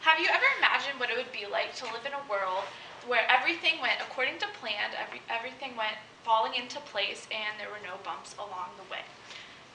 Have you ever imagined what it would be like to live in a world where everything went according to plan, everything went falling into place, and there were no bumps along the way?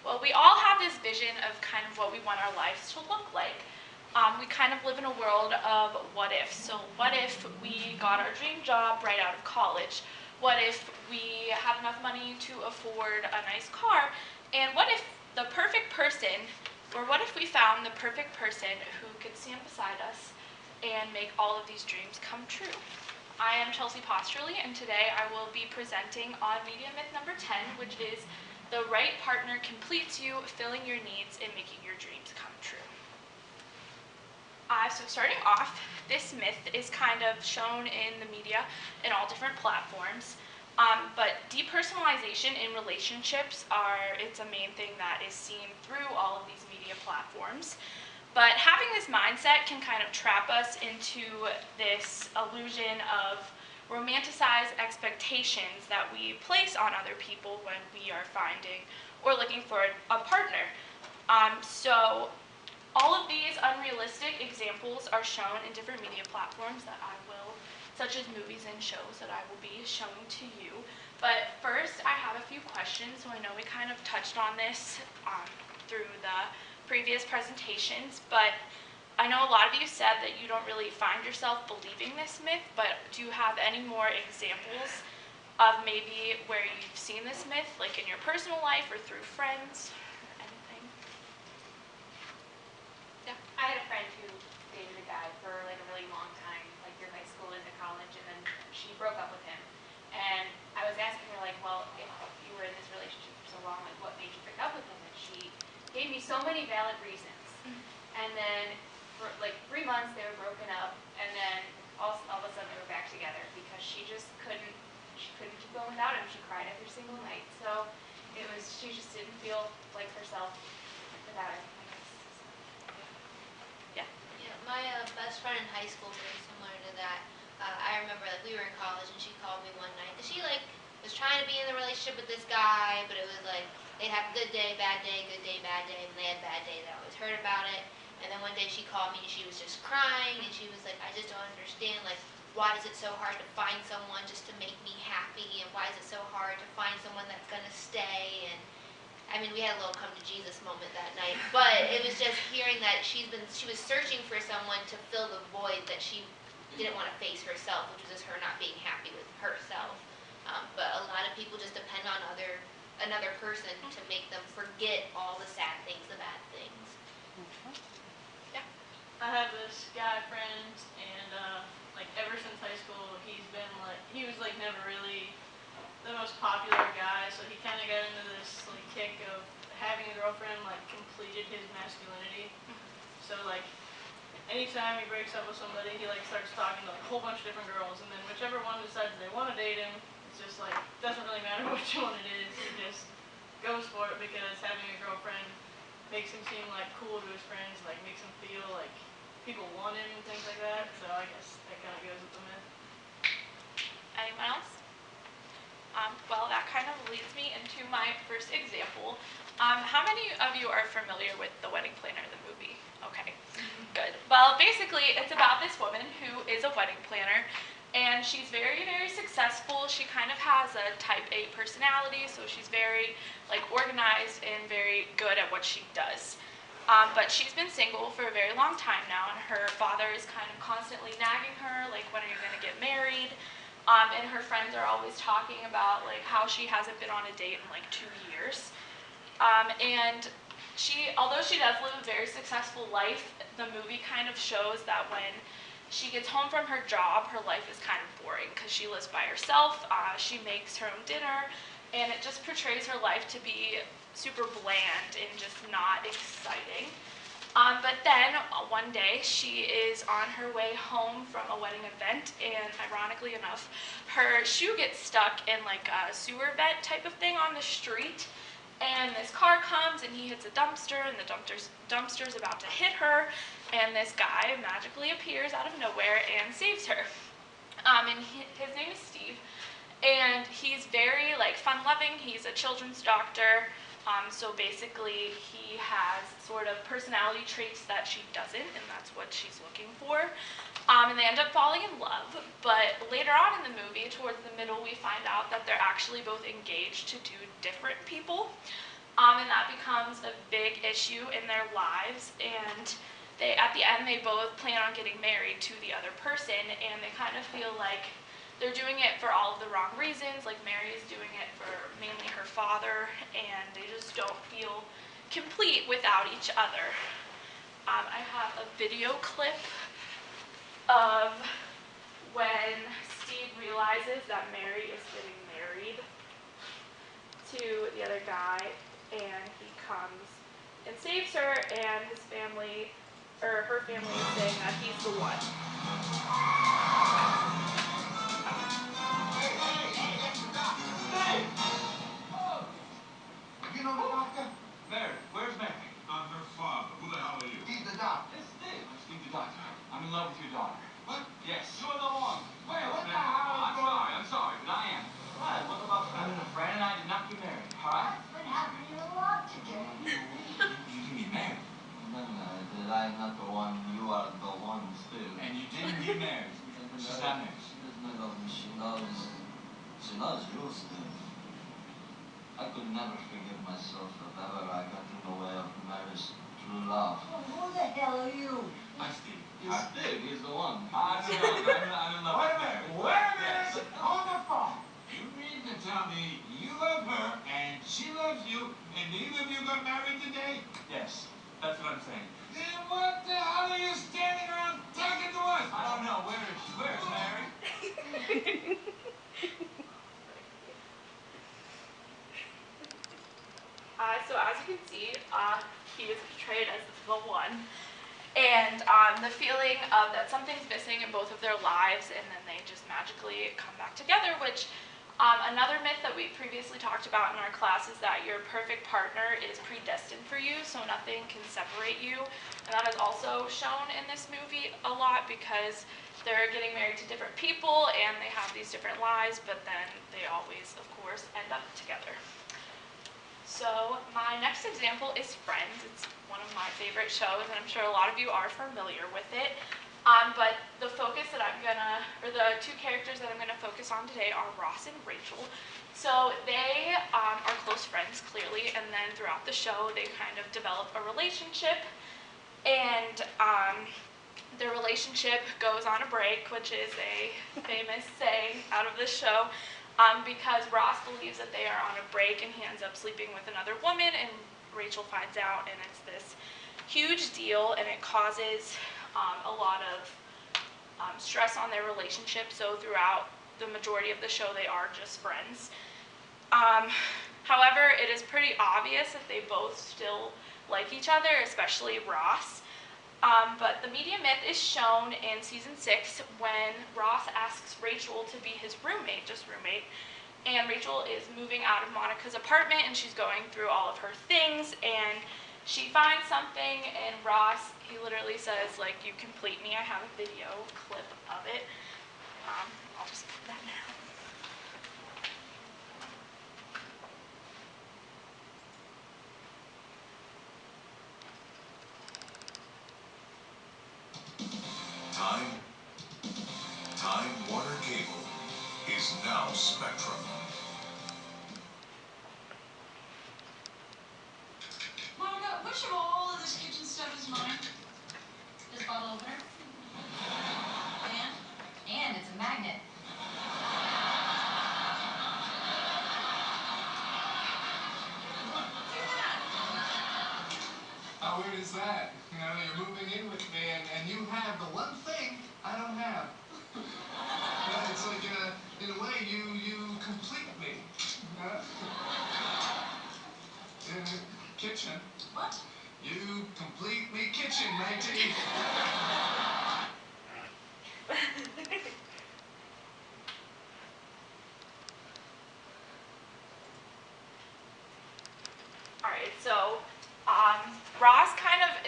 Well, we all have this vision of kind of what we want our lives to look like. We kind of live in a world of what if. So what if we got our dream job right out of college? What if we had enough money to afford a nice car? And what if the perfect person, or what if we found the perfect person who could stand beside us and make all of these dreams come true? I am Chelsea Posterly, and today I will be presenting on media myth number 10, which is the right partner completes you, filling your needs and making your dreams come true. So starting off, this myth is kind of shown in the media in all different platforms. But depersonalization in relationships it's a main thing that is seen through all of these media platforms. But having this mindset can kind of trap us into this illusion of romanticized expectations that we place on other people when we are finding or looking for a partner. So all of these unrealistic examples are shown in different media platforms such as movies and shows that I will be showing to you. But first, I have a few questions. So I know we kind of touched on this through the previous presentations, but I know a lot of you said that you don't really find yourself believing this myth, but do you have any more examples of maybe where you've seen this myth, like in your personal life or through friends? I had a friend who dated a guy for like a really long time, like through high school into college, and then she broke up with him. And I was asking her, like, well, if you were in this relationship for so long, like, what made you break up with him? And she gave me so many valid reasons. And then for like 3 months they were broken up, and then all of a sudden they were back together because she couldn't keep going without him. She cried every single night. So she just didn't feel like herself without him. My best friend in high school, very similar to that. I remember we were in college and she called me one night. And she was trying to be in the relationship with this guy, but it was like they'd have good day, bad day, good day, bad day, and they had bad days. I always heard about it. And then one day she called me and she was just crying and she was like, I just don't understand, like, why is it so hard to find someone just to make me happy, and why is it so hard to find someone that's gonna stay? And I mean, we had a little come to Jesus moment that night, but it was just hearing that she was searching for someone to fill the void that she didn't want to face herself, which was just her not being happy with herself. But a lot of people just depend on another person to make them forget all the sad things, the bad things. Yeah. I have this guy friend, and like ever since high school, he was like never really the most popular guy, so he kind of got into this like kick of having a girlfriend like completed his masculinity. So like anytime he breaks up with somebody, he like starts talking to like a whole bunch of different girls, and then whichever one decides they want to date him, it's just like doesn't really matter which one it is. He just goes for it because having a girlfriend makes him seem like cool to his friends, like makes him feel like people want him and things like that. So I guess that kind of goes with the myth. Anyone else? Well, that kind of leads me into my first example. How many of you are familiar with The Wedding Planner, the movie? Okay, good. Well, basically, it's about this woman who is a wedding planner, and she's very, very successful. She kind of has a type A personality, so she's very organized and very good at what she does. But she's been single for a very long time now, and her father is kind of constantly nagging her, like, when are you going to get married? And her friends are always talking about how she hasn't been on a date in 2 years. And although she does live a very successful life, the movie kind of shows that when she gets home from her job, her life is kind of boring because she lives by herself, she makes her own dinner, and it just portrays her life to be super bland and just not exciting. But then one day she is on her way home from a wedding event, and ironically enough, her shoe gets stuck in a sewer vent type of thing on the street, and this car comes and he hits a dumpster, and the dumpster's about to hit her, and this guy magically appears out of nowhere and saves her. And his name is Steve, and he's very fun-loving. He's a children's doctor. So basically, he has sort of personality traits that she doesn't, and that's what she's looking for. And they end up falling in love, but later on in the movie, towards the middle, we find out that they're actually both engaged to two different people, and that becomes a big issue in their lives, and at the end, they both plan on getting married to the other person, and they kind of feel like they're doing it for all of the wrong reasons, like Mary is doing it for mainly her father, and they just don't feel complete without each other. I have a video clip of when Steve realizes that Mary is getting married to the other guy, and he comes and saves her, and his family, or her family, is saying that he's the one. You know the doctor? Mary, where's Mary? I'm her father. Who the hell are you? He's the doctor. It's Steve. I'm Steve the doctor. I'm in love with your daughter. What? Yes. You're the one. Wait, what the Man, hell? I'm sorry, but I am. Right, what about Fran? Fran and I did not get married, all right? What's been happening a lot today? You didn't get married. That I'm not the one, you are the one still. And you didn't get married. She's not married. She knows you still. I could never forgive myself if ever I got in the way of Mary's true love. Well, who the hell are you? I'm Steve. He's Steve, he's the one. I'm in love with Mary. Wait a minute. Hold the phone. You mean to tell me you love her and she loves you and neither of you got married today? Yes, that's what I'm saying. Then what the hell are you standing around talking to us? I don't know. Where is she? Where's Mary? So as you can see, he is portrayed as the one, and the feeling of that something's missing in both of their lives, and then they just magically come back together, which another myth that we previously talked about in our class is that your perfect partner is predestined for you, so nothing can separate you, and that is also shown in this movie a lot because they're getting married to different people, and they have these different lives, but then they always, of course, end up together. So my next example is Friends. It's one of my favorite shows, and I'm sure a lot of you are familiar with it. But the focus that the two characters that I'm gonna focus on today are Ross and Rachel. So they are close friends, clearly, and then throughout the show, they kind of develop a relationship, and their relationship goes on a break, which is a famous saying out of this show. Because Ross believes that they are on a break and he ends up sleeping with another woman, and Rachel finds out, and it's this huge deal, and it causes a lot of stress on their relationship. So throughout the majority of the show, they are just friends. However, it is pretty obvious that they both still like each other, especially Ross. But the media myth is shown in season 6 when Ross asks Rachel to be his roommate, and Rachel is moving out of Monica's apartment, and she's going through all of her things, and she finds something, and Ross, he literally says, like, you complete me. I have a video clip of it. I'll just put that now. Time Warner Cable is now Spectrum. Monica, which of all of this kitchen stuff is mine? This bottle opener? And it's a magnet. How weird is that? You know, you're moving in with me and you have the one thing I don't have. It's like, in a way, you complete me. Kitchen. What? You complete me kitchen, matey. Alright, so Ross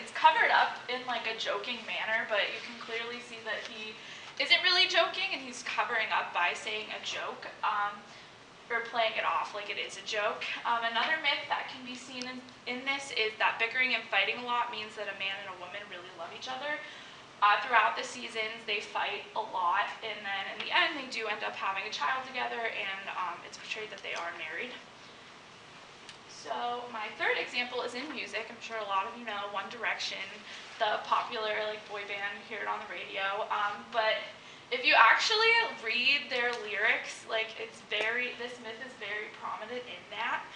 it's covered up in like a joking manner, but you can clearly see that he isn't really joking, and he's covering up by saying a joke. or playing it off like it is a joke. Another myth that can be seen in this is that bickering and fighting a lot means that a man and a woman really love each other. Throughout the seasons, they fight a lot, and then in the end, they do end up having a child together, and it's portrayed that they are married. So my third example is in music. I'm sure a lot of you know One Direction, the popular boy band. You hear it on the radio. But if you actually read their lyrics, this myth is very prominent in that.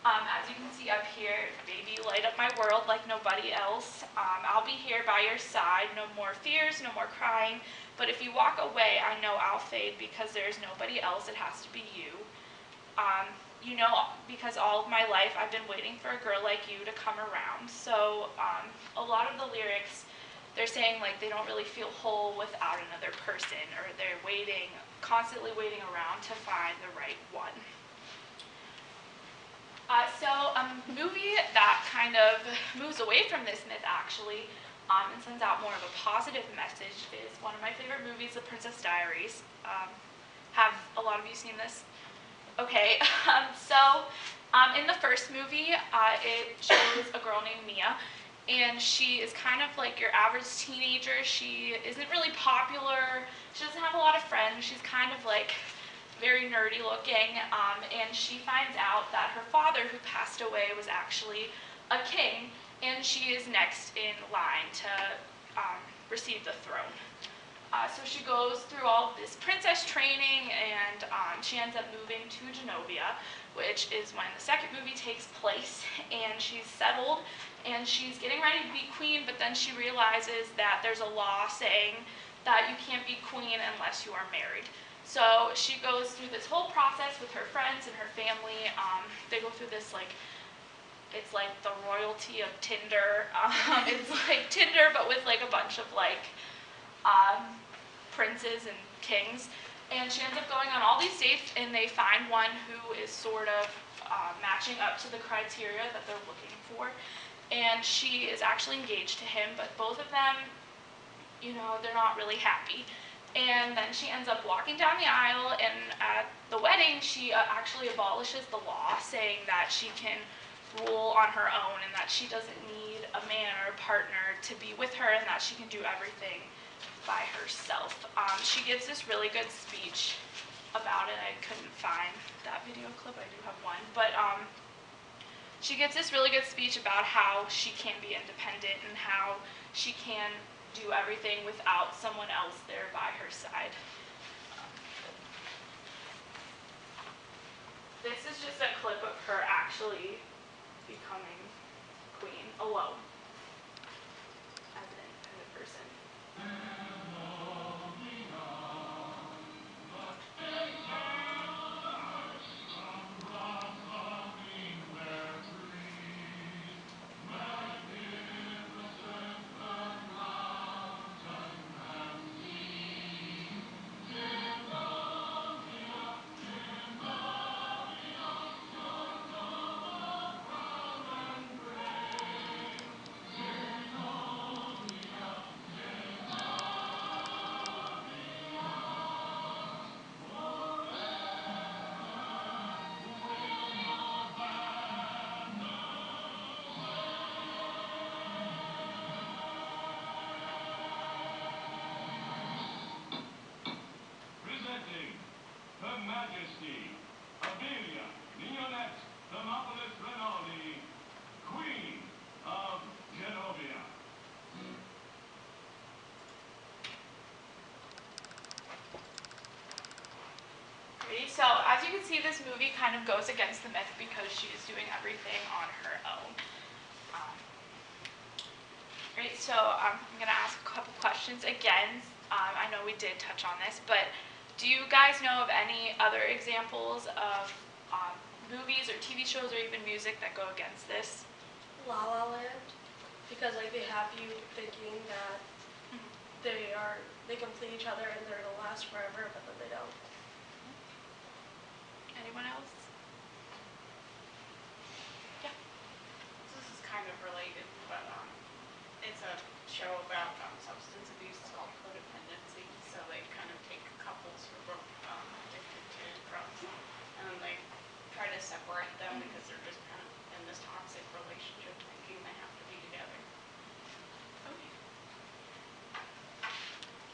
As you can see up here, baby, you light up my world like nobody else. I'll be here by your side. No more fears, no more crying. But if you walk away, I know I'll fade because there's nobody else. It has to be you. You know, because all of my life I've been waiting for a girl like you to come around. So a lot of the lyrics, they're saying they don't really feel whole without another person, or they're constantly waiting around to find the right one. So a movie that kind of moves away from this myth actually and sends out more of a positive message is one of my favorite movies, The Princess Diaries. Have a lot of you seen this? Okay, in the first movie, it shows a girl named Mia, and she is kind of like your average teenager. She isn't really popular. She doesn't have a lot of friends. She's kind of very nerdy looking, and she finds out that her father, who passed away, was actually a king, and she is next in line to receive the throne. So she goes through all of this princess training, and she ends up moving to Genovia, which is when the second movie takes place, and she's settled, and she's getting ready to be queen, but then she realizes that there's a law saying that you can't be queen unless you are married. So she goes through this whole process with her friends and her family. They go through this it's like the royalty of Tinder. It's like Tinder, but with a bunch of princes and kings, and she ends up going on all these dates, and they find one who is sort of matching up to the criteria that they're looking for, and she is actually engaged to him, but both of them, they're not really happy. And then she ends up walking down the aisle, and at the wedding, she actually abolishes the law, saying that she can rule on her own, and that she doesn't need a man or a partner to be with her, and that she can do everything by herself. She gives this really good speech about it. I couldn't find that video clip. I do have one. But she gives this really good speech about how she can be independent and how she can do everything without someone else there by her side. This is just a clip of her actually becoming queen alone as an independent person. Presenting Her Majesty Amelia Mignonette Thermopolis Rinaldi, Queen of Genovia. So as you can see, this movie kind of goes against the myth because she is doing everything on her own. Great, so I'm going to ask a couple questions again. I know we did touch on this, but do you guys know of any other examples of movies or TV shows or even music that go against this? La La Land, because they have you thinking that they complete each other and they're gonna last forever, but then they don't. Anyone else? Yeah. This is kind of related, but it's a show about substance abuse. It's called Codependency. So they kind of take couples who are both addicted to drugs, and then they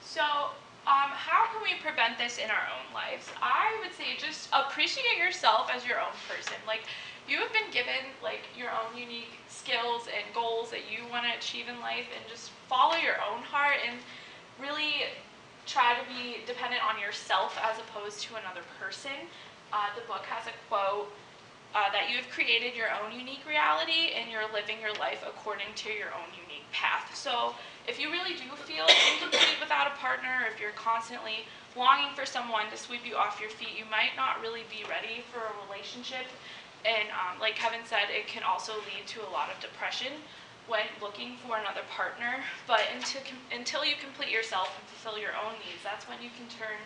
So, how can we prevent this in our own lives? I would say just appreciate yourself as your own person. Like, you have been given like your own unique skills and goals that you want to achieve in life, and just follow your own heart and really try to be dependent on yourself as opposed to another person. The book has a quote that you have created your own unique reality and you're living your life according to your own unique path. So if you really do feel incomplete without a partner, if you're constantly longing for someone to sweep you off your feet, you might not really be ready for a relationship. And like Kevin said, it can also lead to a lot of depression when looking for another partner. But until you complete yourself and fulfill your own needs, that's when you can turn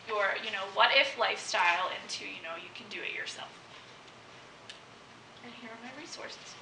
your, what if lifestyle into, you can do it yourself. And here are my resources.